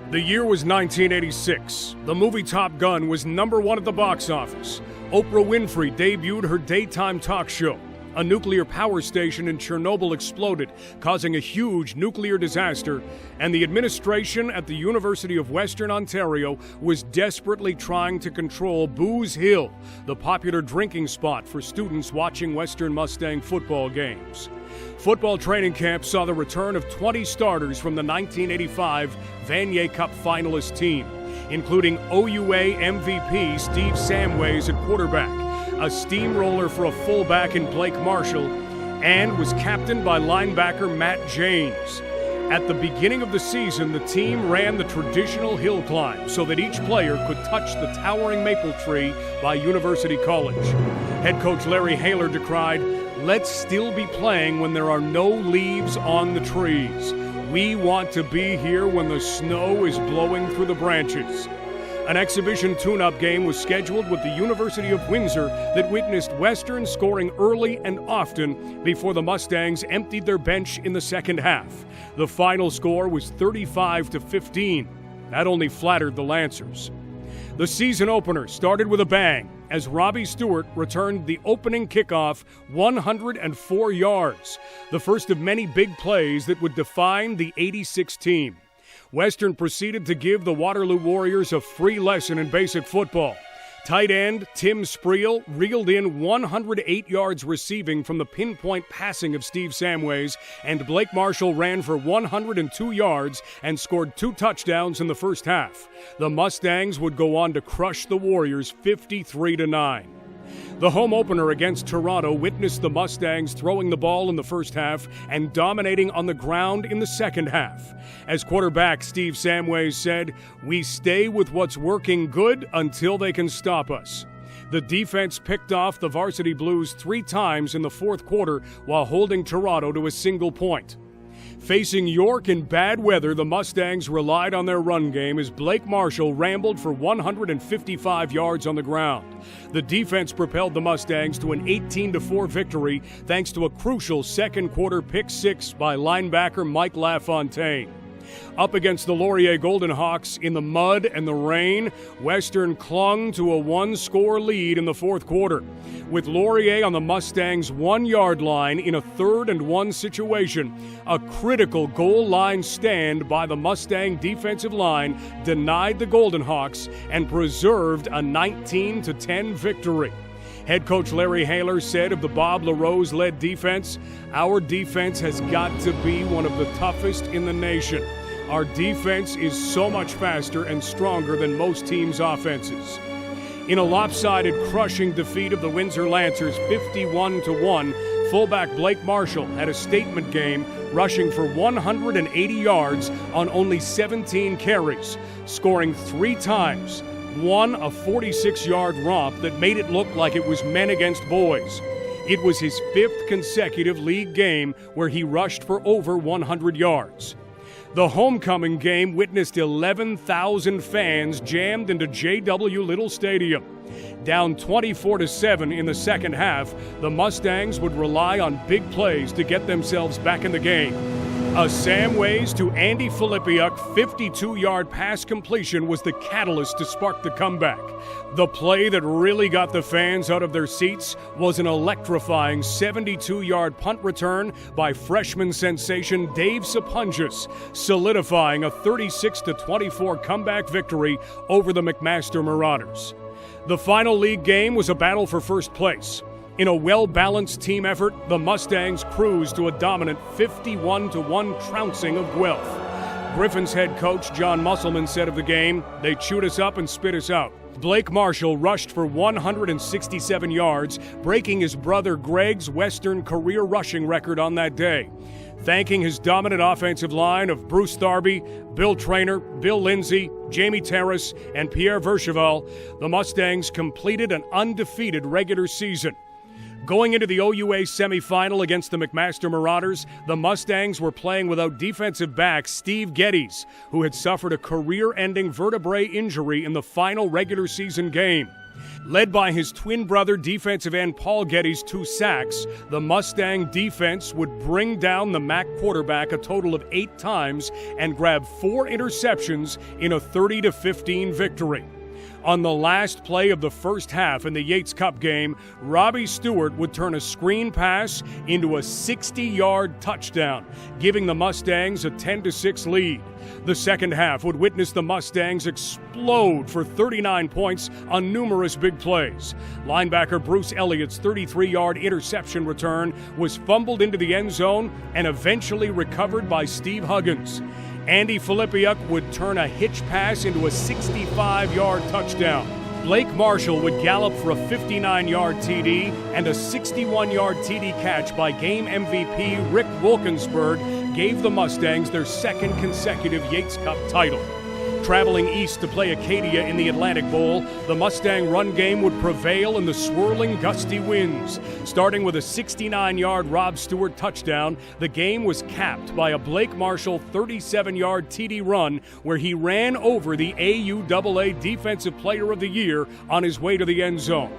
The year was 1986. The movie Top Gun was #1 at the box office. Oprah Winfrey debuted her daytime talk show. A nuclear power station in Chernobyl exploded, causing a huge nuclear disaster, and the administration at the University of Western Ontario was desperately trying to control Booze Hill, the popular drinking spot for students watching Western Mustang football games. Football training camp saw the return of 20 starters from the 1985 Vanier Cup finalist team, including OUA MVP Steve Samways at quarterback, a steamroller for a fullback in Blake Marshall, and was captained by linebacker Matt James. At the beginning of the season, the team ran the traditional hill climb so that each player could touch the towering maple tree by University College. Head coach Larry Haler decried, "Let's still be playing when there are no leaves on the trees. We want to be here when the snow is blowing through the branches." An exhibition tune-up game was scheduled with the University of Windsor that witnessed Western scoring early and often before the Mustangs emptied their bench in the second half. The final score was 35-15. That only flattered the Lancers. The season opener started with a bang as Robbie Stewart returned the opening kickoff 104 yards, the first of many big plays that would define the '86 team. Western proceeded to give the Waterloo Warriors a free lesson in basic football. Tight end Tim Spriel reeled in 108 yards receiving from the pinpoint passing of Steve Samways, and Blake Marshall ran for 102 yards and scored 2 touchdowns in the first half. The Mustangs would go on to crush the Warriors 53-9. The home opener against Toronto witnessed the Mustangs throwing the ball in the first half and dominating on the ground in the second half. As quarterback Steve Samways said, "We stay with what's working good until they can stop us." The defense picked off the Varsity Blues 3 times in the fourth quarter while holding Toronto to a single point. Facing York in bad weather, the Mustangs relied on their run game as Blake Marshall rambled for 155 yards on the ground. The defense propelled the Mustangs to an 18-4 victory thanks to a crucial second quarter pick 6 by linebacker Mike LaFontaine. Up against the Laurier Golden Hawks in the mud and the rain, Western clung to a 1-score lead in the fourth quarter. With Laurier on the Mustangs' 1-yard line in a 3rd-and-1 situation, a critical goal line stand by the Mustang defensive line denied the Golden Hawks and preserved a 19-10 victory. Head coach Larry Haler said of the Bob LaRose-led defense, "Our defense has got to be one of the toughest in the nation. Our defense is so much faster and stronger than most teams' offenses." In a lopsided, crushing defeat of the Windsor Lancers 51-1, fullback Blake Marshall had a statement game, rushing for 180 yards on only 17 carries, scoring 3 times, won a 46-yard romp that made it look like it was men against boys. It was his 5th consecutive league game where he rushed for over 100 yards. The homecoming game witnessed 11,000 fans jammed into J.W. Little Stadium. Down 24-7 in the second half, the Mustangs would rely on big plays to get themselves back in the game. A Samways to Andy Filipiuk 52-yard pass completion was the catalyst to spark the comeback. The play that really got the fans out of their seats was an electrifying 72-yard punt return by freshman sensation Dave Sapunjas, solidifying a 36-24 comeback victory over the McMaster Marauders. The final league game was a battle for first place. In a well-balanced team effort, the Mustangs cruised to a dominant 51-1 trouncing of Guelph. Griffin's head coach John Musselman said of the game, "They chewed us up and spit us out." Blake Marshall rushed for 167 yards, breaking his brother Greg's Western career rushing record on that day. Thanking his dominant offensive line of Bruce Tharby, Bill Traynor, Bill Lindsay, Jamie Terrace, and Pierre Vercheval, the Mustangs completed an undefeated regular season. Going into the OUA semifinal against the McMaster Marauders, the Mustangs were playing without defensive back Steve Geddes, who had suffered a career-ending vertebrae injury in the final regular season game. Led by his twin brother defensive end Paul Getty's 2 sacks, the Mustang defense would bring down the MAC quarterback a total of 8 times and grab 4 interceptions in a 30-15 victory. On the last play of the first half in the Yates Cup game, Robbie Stewart would turn a screen pass into a 60-yard touchdown, giving the Mustangs a 10-6 lead. The second half would witness the Mustangs explode for 39 points on numerous big plays. Linebacker Bruce Elliott's 33-yard interception return was fumbled into the end zone and eventually recovered by Steve Huggins. Andy Filipiuk would turn a hitch pass into a 65-yard touchdown. Blake Marshall would gallop for a 59-yard TD, and a 61-yard TD catch by game MVP Rick Wilkinsburg gave the Mustangs their second consecutive Yates Cup title. Traveling east to play Acadia in the Atlantic Bowl, the Mustang run game would prevail in the swirling, gusty winds. Starting with a 69-yard Rob Stewart touchdown, the game was capped by a Blake Marshall 37-yard TD run where he ran over the AUAA Defensive Player of the Year on his way to the end zone.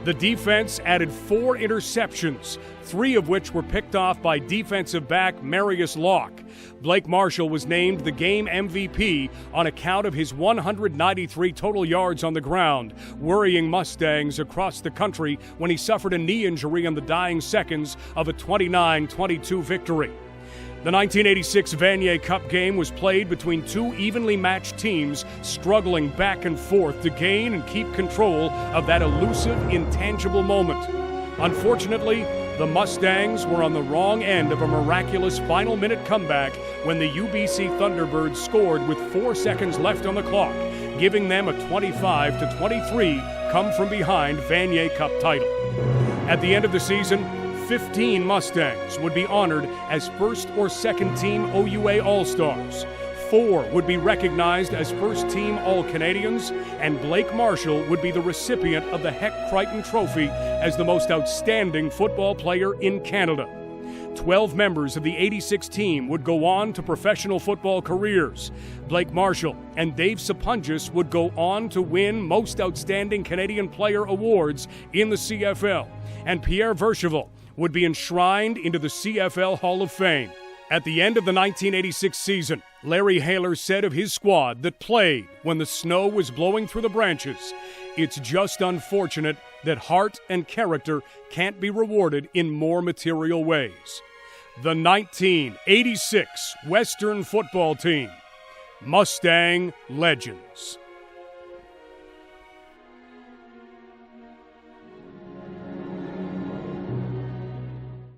The defense added 4 interceptions, 3 of which were picked off by defensive back Marius Locke. Blake Marshall was named the game MVP on account of his 193 total yards on the ground, worrying Mustangs across the country when he suffered a knee injury in the dying seconds of a 29-22 victory. The 1986 Vanier Cup game was played between 2 evenly matched teams struggling back and forth to gain and keep control of that elusive, intangible moment. Unfortunately, the Mustangs were on the wrong end of a miraculous final-minute comeback when the UBC Thunderbirds scored with 4 seconds left on the clock, giving them a 25-23 come-from-behind Vanier Cup title. At the end of the season, 15 Mustangs would be honored as first or second team OUA All-Stars. 4 would be recognized as first team All-Canadians, and Blake Marshall would be the recipient of the Heck Crichton Trophy as the most outstanding football player in Canada. 12 members of the 86 team would go on to professional football careers. Blake Marshall and Dave Sapungis would go on to win Most Outstanding Canadian Player awards in the CFL, and Pierre Vercheval would be enshrined into the CFL Hall of Fame. At the end of the 1986 season, Larry Haler said of his squad that played when the snow was blowing through the branches, "It's just unfortunate that heart and character can't be rewarded in more material ways." The 1986 Western football team, Mustang Legends.